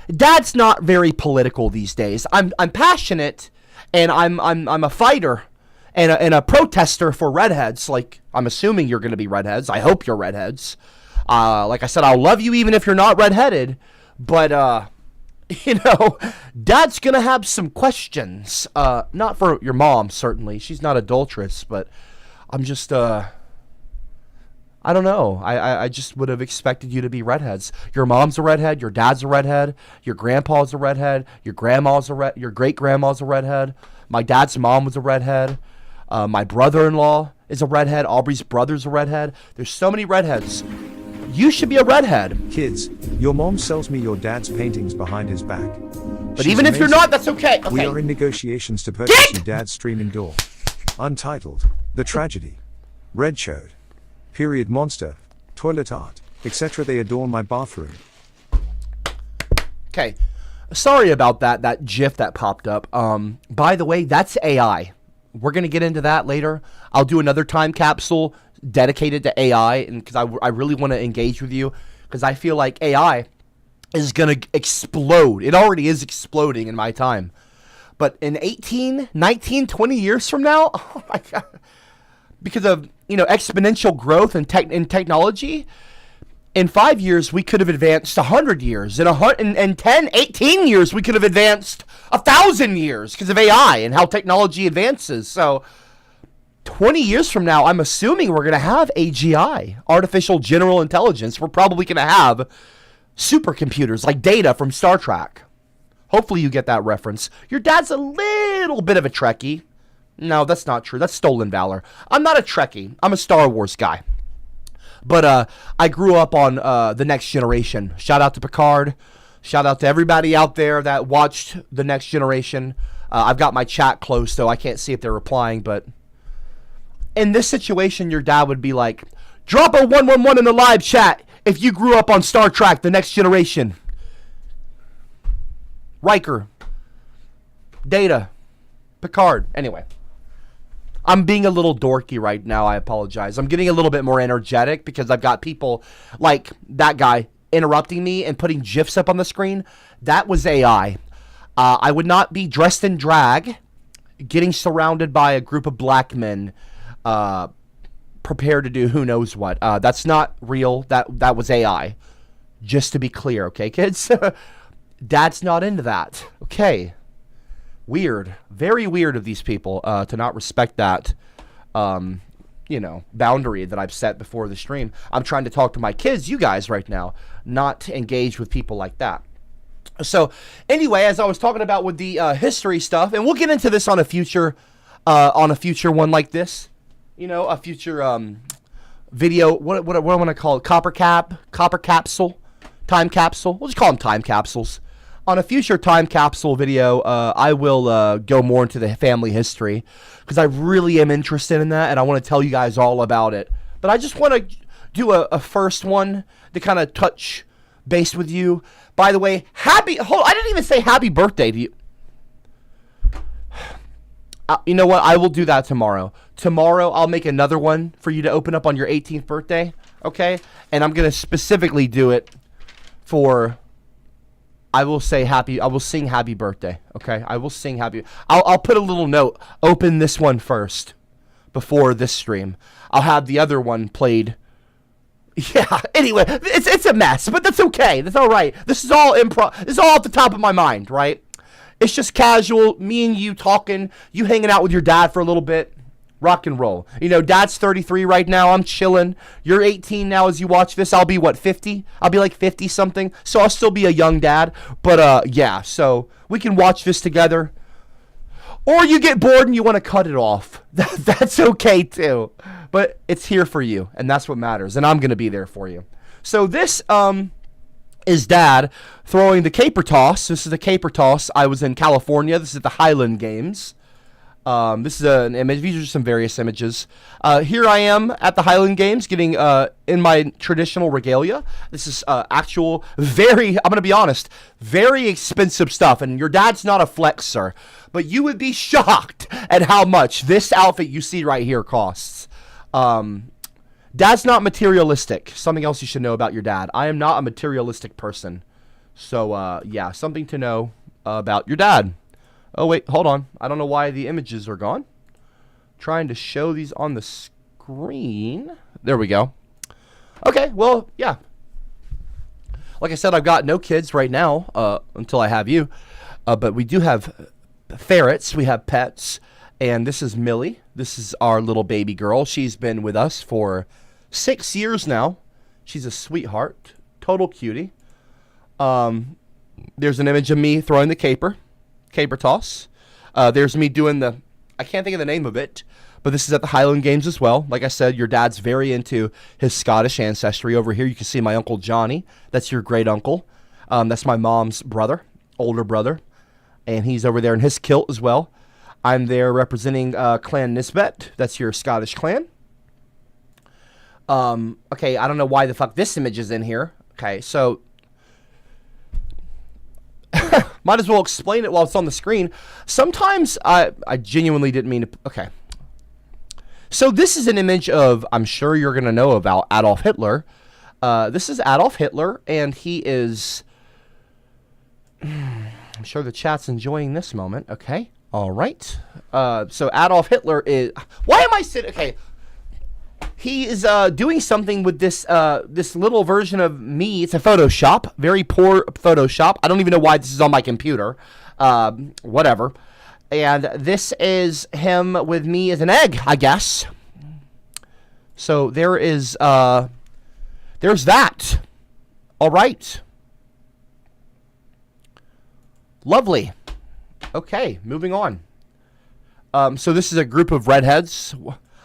Dad's not very political these days. I'm passionate, and I'm a fighter and a protester for redheads. Like, I'm assuming you're going to be redheads. I hope you're redheads. Like I said, I'll love you even if you're not redheaded. But, Dad's going to have some questions. Not for your mom, certainly. She's not adulterous, but I'm just, I don't know. I just would have expected you to be redheads. Your mom's a redhead. Your dad's a redhead. Your grandpa's a redhead. Your grandma's your great-grandma's a redhead. My dad's mom was a redhead. My brother-in-law is a redhead. Aubrey's brother's a redhead. There's so many redheads. You should be a redhead. Kids, your mom sells me your dad's paintings behind his back. But even if you're not, that's okay. We are in negotiations to purchase your dad's streaming door. Untitled, The Tragedy. Red Chode. Period Monster. Toilet Art. etc. They adorn my bathroom. Okay. Sorry about that GIF that popped up. By the way, that's AI. We're going to get into that later. I'll do another time capsule dedicated to AI, and because I really want to engage with you, because I feel like AI is going to explode. It already is exploding in my time. But in 18, 19, 20 years from now, oh my God, because of, exponential growth in technology, in 5 years, we could have advanced 100 years. In 10, 18 years, we could have advanced 1,000 years because of AI and how technology advances. So 20 years from now, I'm assuming we're going to have AGI, artificial general intelligence. We're probably going to have supercomputers like Data from Star Trek. Hopefully you get that reference. Your dad's a little bit of a Trekkie. No, that's not true. That's stolen valor. I'm not a Trekkie. I'm a Star Wars guy. But I grew up on The Next Generation. Shout out to Picard. Shout out to everybody out there that watched The Next Generation. I've got my chat closed, so I can't see if they're replying. But in this situation, your dad would be like, drop a 111 in the live chat if you grew up on Star Trek, The Next Generation. Riker. Data. Picard. Anyway. I'm being a little dorky right now. I apologize. I'm getting a little bit more energetic because I've got people like that guy interrupting me and putting GIFs up on the screen. That was AI. I would not be dressed in drag, getting surrounded by a group of black men, prepared to do who knows what. That's not real. That was AI. Just to be clear, okay, kids? Dad's not into that. Okay. Weird. Very weird of these people to not respect that, boundary that I've set before the stream. I'm trying to talk to my kids, you guys, right now, not to engage with people like that. So, anyway, as I was talking about with the history stuff, and we'll get into this on a future one like this, a future video. What do I want to call it? Copper capsule, time capsule. We'll just call them time capsules. On a future time capsule video, I will go more into the family history because I really am interested in that, and I want to tell you guys all about it. But I just want to do a first one to kind of touch base with you. By the way, I didn't even say happy birthday to you. You know what? I will do that tomorrow. Tomorrow, I'll make another one for you to open up on your 18th birthday, okay? And I'm going to specifically do it for... I will sing happy birthday, okay? I will sing happy. I'll put a little note. Open this one first before this stream. I'll have the other one played. Yeah, anyway, it's a mess, but that's okay. That's all right. This is all improv. This is all off the top of my mind, right? It's just casual, me and you talking, you hanging out with your dad for a little bit. Rock and roll. Dad's 33 right now. I'm chilling. You're 18 now as you watch this. I'll be, 50? I'll be like 50 something. So I'll still be a young dad. But, yeah. So we can watch this together. Or you get bored and you want to cut it off. That's okay, too. But it's here for you. And that's what matters. And I'm going to be there for you. So this, is Dad throwing the caper toss. This is the caper toss. I was in California. This is the Highland Games. This is an image. These are just some various images. Here I am at the Highland Games getting in my traditional regalia. This is actual, I'm going to be honest, very expensive stuff. And your dad's not a flexer, but you would be shocked at how much this outfit you see right here costs. Dad's not materialistic. Something else you should know about your dad. I am not a materialistic person. So, yeah, something to know about your dad. Oh, wait, hold on. I don't know why the images are gone. Trying to show these on the screen. There we go. Okay, well, yeah. Like I said, I've got no kids right now until I have you. But we do have ferrets. We have pets. And this is Millie. This is our little baby girl. She's been with us for 6 years now. She's a sweetheart. Total cutie. There's an image of me throwing the caper toss. There's me doing I can't think of the name of it, but this is at the Highland Games as well. Like I said, your dad's very into his Scottish ancestry. Over here, you can see my Uncle Johnny. That's your great uncle. That's my mom's brother, older brother, and he's over there in his kilt as well. I'm there representing Clan Nisbet. That's your Scottish clan. Okay, I don't know why the fuck this image is in here. Okay, so might as well explain it while it's on the screen. Sometimes I genuinely didn't mean to. Okay. So this is an image of, I'm sure you're going to know about Adolf Hitler. This is Adolf Hitler, and he is, I'm sure the chat's enjoying this moment. Okay. All right. So Adolf Hitler is, why am I sitting, okay. He is doing something with this this little version of me. It's a Photoshop, very poor Photoshop. I don't even know why this is on my computer. Whatever. And this is him with me as an egg, I guess. So there is there's that. All right. Lovely. Okay, moving on. So this is a group of redheads.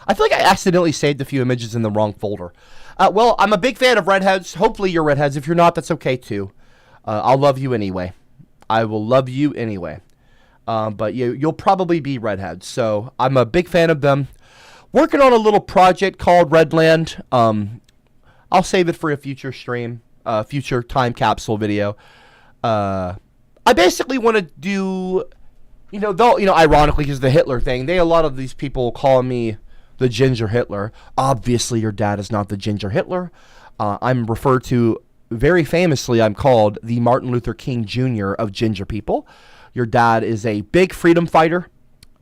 I feel like I accidentally saved a few images in the wrong folder. Well, I'm a big fan of redheads. Hopefully you're redheads. If you're not, that's okay too. I'll love you anyway. I will love you anyway. But you'll probably be redheads. So I'm a big fan of them. Working on a little project called Redland. I'll save it for a future stream, future time capsule video. I basically want to do, ironically, because the Hitler thing, a lot of these people call me the Ginger Hitler. Obviously, your dad is not the Ginger Hitler. I'm referred to, very famously, I'm called the Martin Luther King Jr. of ginger people. Your dad is a big freedom fighter,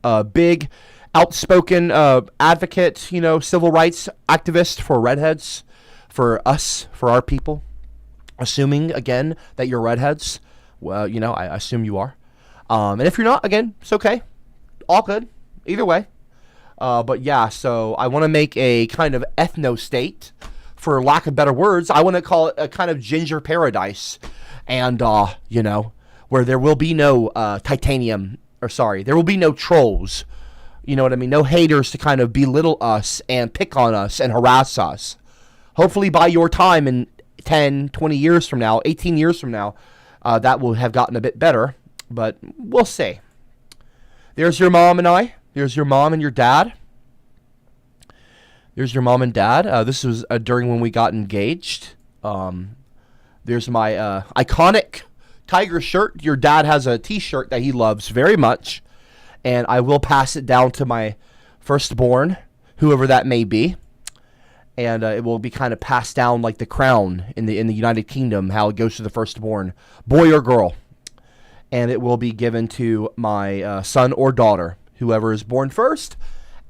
a big outspoken advocate, civil rights activist for redheads, for us, for our people. Assuming, again, that you're redheads. Well, I assume you are. And if you're not, again, it's okay. All good. Either way. But yeah, so I want to make a kind of ethno-state, for lack of better words. I want to call it a kind of ginger paradise. And, where there will be no there will be no trolls. You know what I mean? No haters to kind of belittle us and pick on us and harass us. Hopefully by your time in 10, 20 years from now, 18 years from now, that will have gotten a bit better. But we'll see. There's your mom and I. There's your mom and your dad. There's your mom and dad. This was during when we got engaged. There's my iconic tiger shirt. Your dad has a t-shirt that he loves very much. And I will pass it down to my firstborn, whoever that may be. And it will be kind of passed down like the crown in the United Kingdom, how it goes to the firstborn, boy or girl. And it will be given to my son or daughter, whoever is born first.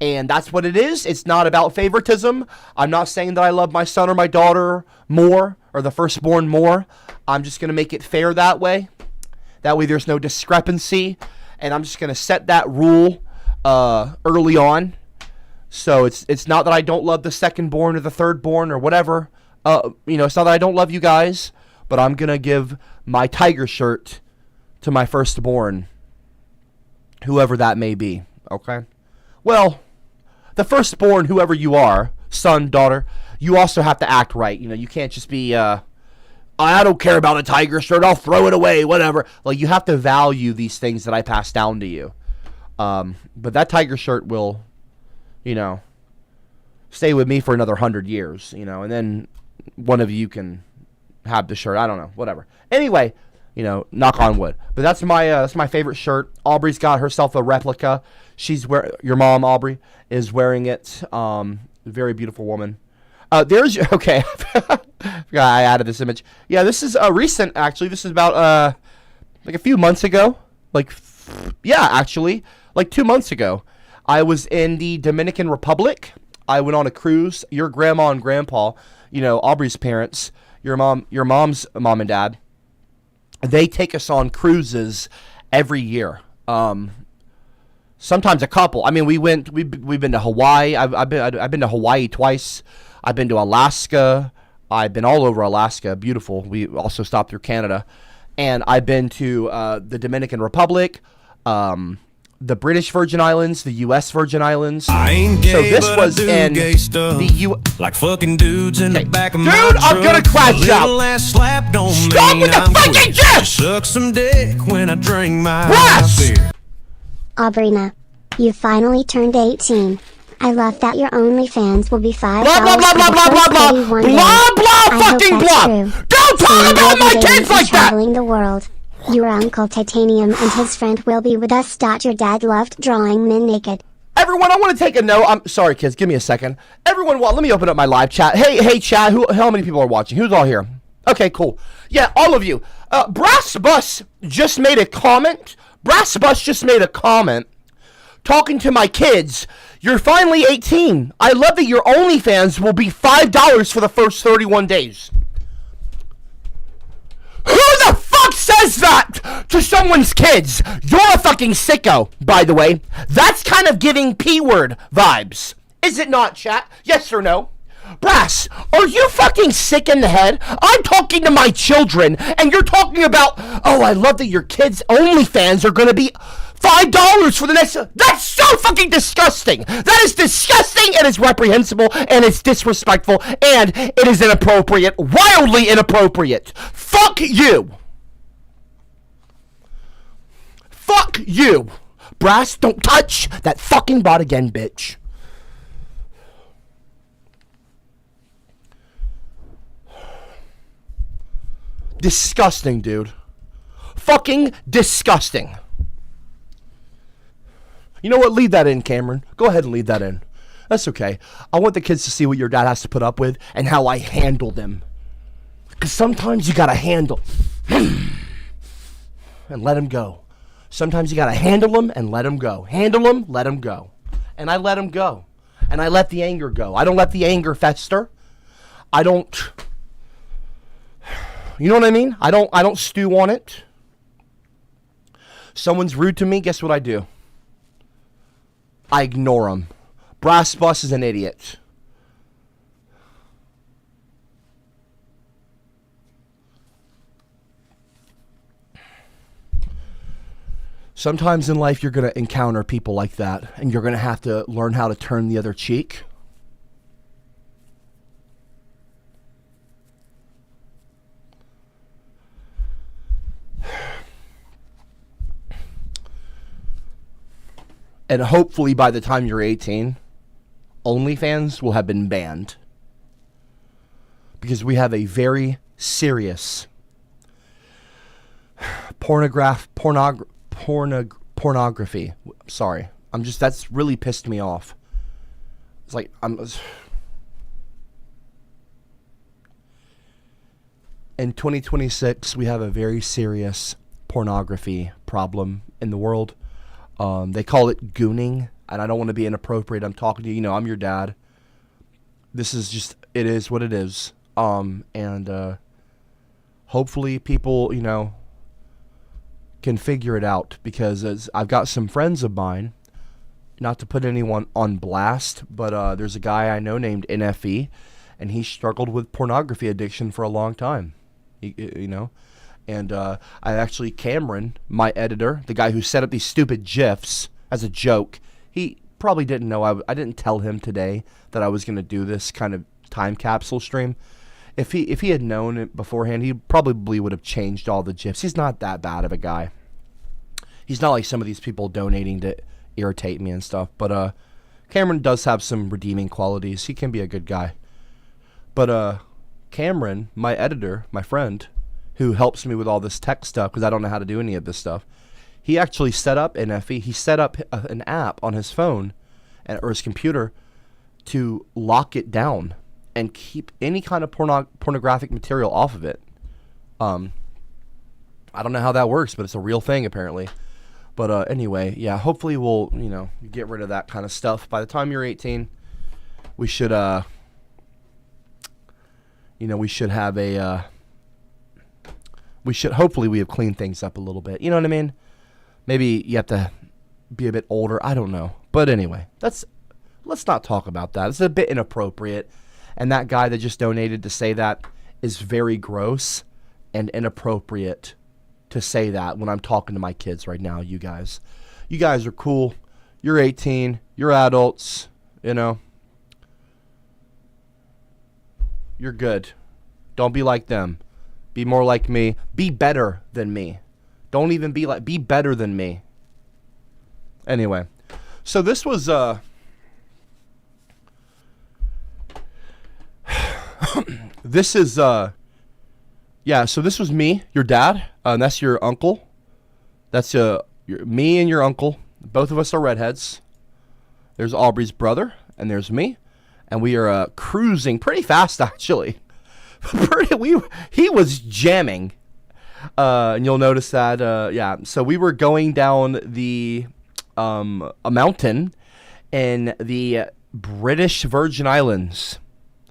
And that's what it is. It's not about favoritism. I'm not saying that I love my son or my daughter more, or the firstborn more. I'm just going to make it fair that way. That way there's no discrepancy. And I'm just going to set that rule early on. So it's not that I don't love the secondborn or the thirdborn or whatever. It's not that I don't love you guys. But I'm going to give my tiger shirt to my firstborn, whoever that may be. Okay? Well, the firstborn, whoever you are, son, daughter, you also have to act right. You can't just be, I don't care about a tiger shirt, I'll throw it away, whatever. Like, you have to value these things that I pass down to you. But that tiger shirt will, stay with me for another 100 years, and then one of you can have the shirt. I don't know, whatever. Anyway, knock on wood. But that's my favorite shirt. Aubrey's got herself a replica. Your mom, Aubrey, is wearing it. Very beautiful woman. Okay. I added this image. Yeah, this is recent, actually. This is about, like a few months ago. Actually, like 2 months ago. I was in the Dominican Republic. I went on a cruise. Your grandma and grandpa, Aubrey's parents, your mom's mom and dad, they take us on cruises every year. Sometimes a couple. I mean, we've been to Hawaii. I've been to Hawaii twice. I've been to Alaska. I've been all over Alaska. Beautiful. We also stopped through Canada. And I've been to the Dominican Republic, the British Virgin Islands, the U.S. Virgin Islands. I ain't gay, so this but was I do in gay stuff, the like fucking dudes in the back of my truck. Dude, I'm gonna crash out. Little ass slap don't Stop mean with the I'm fucking quick. gif! Suck some dick when I drink my Press! beer. Aubreyna, you finally turned 18. I love that your OnlyFans will be $5 Blah, blah, blah, blah, blah, blah, blah. blah. Blah, blah, fucking blah. Don't talk about my kids like that. Traveling the world. Your uncle Titanium and his friend will be with us. Your dad loved drawing men naked. Everyone, I want to take a note. I'm sorry, kids. Give me a second. Everyone, let me open up my live chat. Hey, chat. How many people are watching? Who's all here? Okay, cool. Yeah, all of you. Brass Bus just made a comment. Talking to my kids. You're finally 18. I love that your OnlyFans will be $5 for the first 31 days. Who the fuck says that to someone's kids? You're a fucking sicko, by the way. That's kind of giving P-word vibes. Is it not, chat? Yes or no? Brass, are you fucking sick in the head? I'm talking to my children, and you're talking about, oh, I love that your kids' OnlyFans are gonna be $5 for the next... That's so fucking disgusting! That is disgusting, and it's reprehensible, and it's disrespectful, and it is inappropriate. Wildly inappropriate. Fuck you! Fuck you! Brass, don't touch that fucking bot again, bitch. Disgusting, dude. Fucking disgusting. You know what? Leave that in, Cameron. Go ahead and leave that in. That's okay. I want the kids to see what your dad has to put up with and how I handle them. Because sometimes you gotta handle and let them go. Sometimes you gotta handle them and let them go. Handle them, let them go. And I let them go. And I let the anger go. I don't let the anger fester. I don't... You know what I mean? I don't stew on it. Someone's rude to me, guess what I do? I ignore them. Brass Bus is an idiot. Sometimes in life you're going to encounter people like that, and you're going to have to learn how to turn the other cheek. And hopefully by the time you're 18, OnlyFans will have been banned. Because we have a very serious pornography. Sorry. That's really pissed me off. It's like, in 2026, we have a very serious pornography problem in the world. They call it gooning, and I don't want to be inappropriate. I'm talking to you, I'm your dad. This is just, it is what it is. And hopefully people, can figure it out, because I've got some friends of mine, not to put anyone on blast, but there's a guy I know named NFE, and he struggled with pornography addiction for a long time, And I actually, Cameron, my editor, the guy who set up these stupid GIFs as a joke, he probably didn't know. I didn't tell him today that I was going to do this kind of time capsule stream. If he had known it beforehand, he probably would have changed all the GIFs. He's not that bad of a guy. He's not like some of these people donating to irritate me and stuff. But Cameron does have some redeeming qualities. He can be a good guy. But Cameron, my editor, my friend, who helps me with all this tech stuff because I don't know how to do any of this stuff. He actually set up NFE. He set up an app on his phone or his computer to lock it down and keep any kind of pornographic material off of it. I don't know how that works, but it's a real thing apparently. But anyway, yeah, hopefully we'll, get rid of that kind of stuff. By the time you're 18, we should, we should have a... hopefully we have cleaned things up a little bit. You know what I mean? Maybe you have to be a bit older. I don't know. But anyway, let's not talk about that. It's a bit inappropriate. And that guy that just donated to say that is very gross and inappropriate to say that when I'm talking to my kids right now, you guys. You guys are cool. You're 18. You're adults. You're good. Don't be like them. Be more like me. Be better than me. Don't even be better than me. Anyway, so this was This is yeah. So this was me, your dad, and that's your uncle. That's me and your uncle. Both of us are redheads. There's Aubrey's brother, and there's me, and we are cruising pretty fast actually. He was jamming, and you'll notice that yeah. So we were going down a mountain in the British Virgin Islands.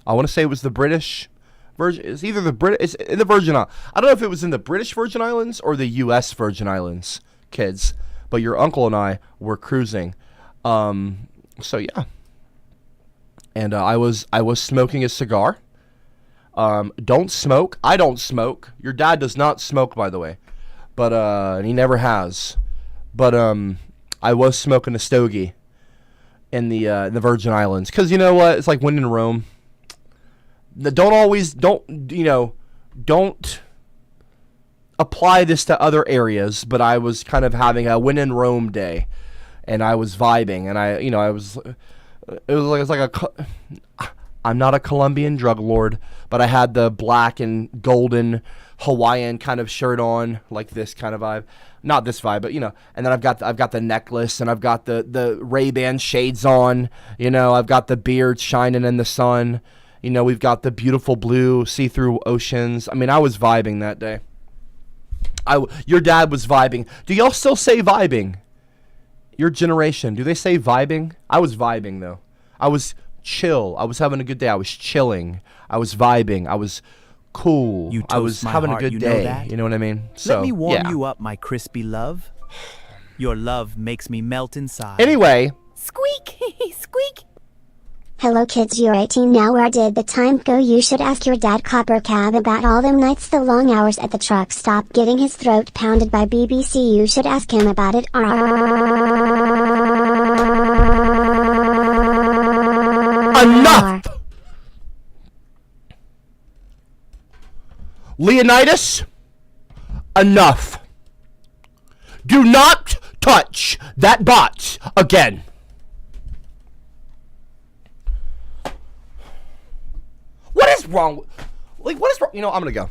I want to say it was the British Virgin. It's either the British. It's in the Virgin Islands. I don't know if it was in the British Virgin Islands or the U.S. Virgin Islands, kids. But your uncle and I were cruising. So yeah. And I was smoking a cigar. Don't smoke. I don't smoke. Your dad does not smoke, by the way. But and he never has. But I was smoking a stogie in the Virgin Islands, because you know what? It's like when in Rome. Don't apply this to other areas, but I was kind of having a when in Rome day, and I was vibing, and I'm not a Colombian drug lord, but I had the black and golden Hawaiian kind of shirt on, like this kind of vibe. Not this vibe, but and then I've got the necklace, and I've got the Ray-Ban shades on, I've got the beard shining in the sun. We've got the beautiful blue see-through oceans. I mean, I was vibing that day. Your dad was vibing. Do y'all still say vibing? Your generation, do they say vibing? I was vibing, though. I was chill. I was having a good day. I was chilling. I was vibing. I was cool. I was having a good day. You know what I mean? So, let me warm you up, my crispy love. Your love makes me melt inside. Anyway. Squeak! Squeak! Hello kids, you're 18 now. Where did the time go? You should ask your dad COPPERCAB about all them nights, the long hours at the truck stop getting his throat pounded by BBC. You should ask him about it. Enough! Leonidas, enough. Do not touch that bot again. What is wrong? What is wrong? I'm gonna go.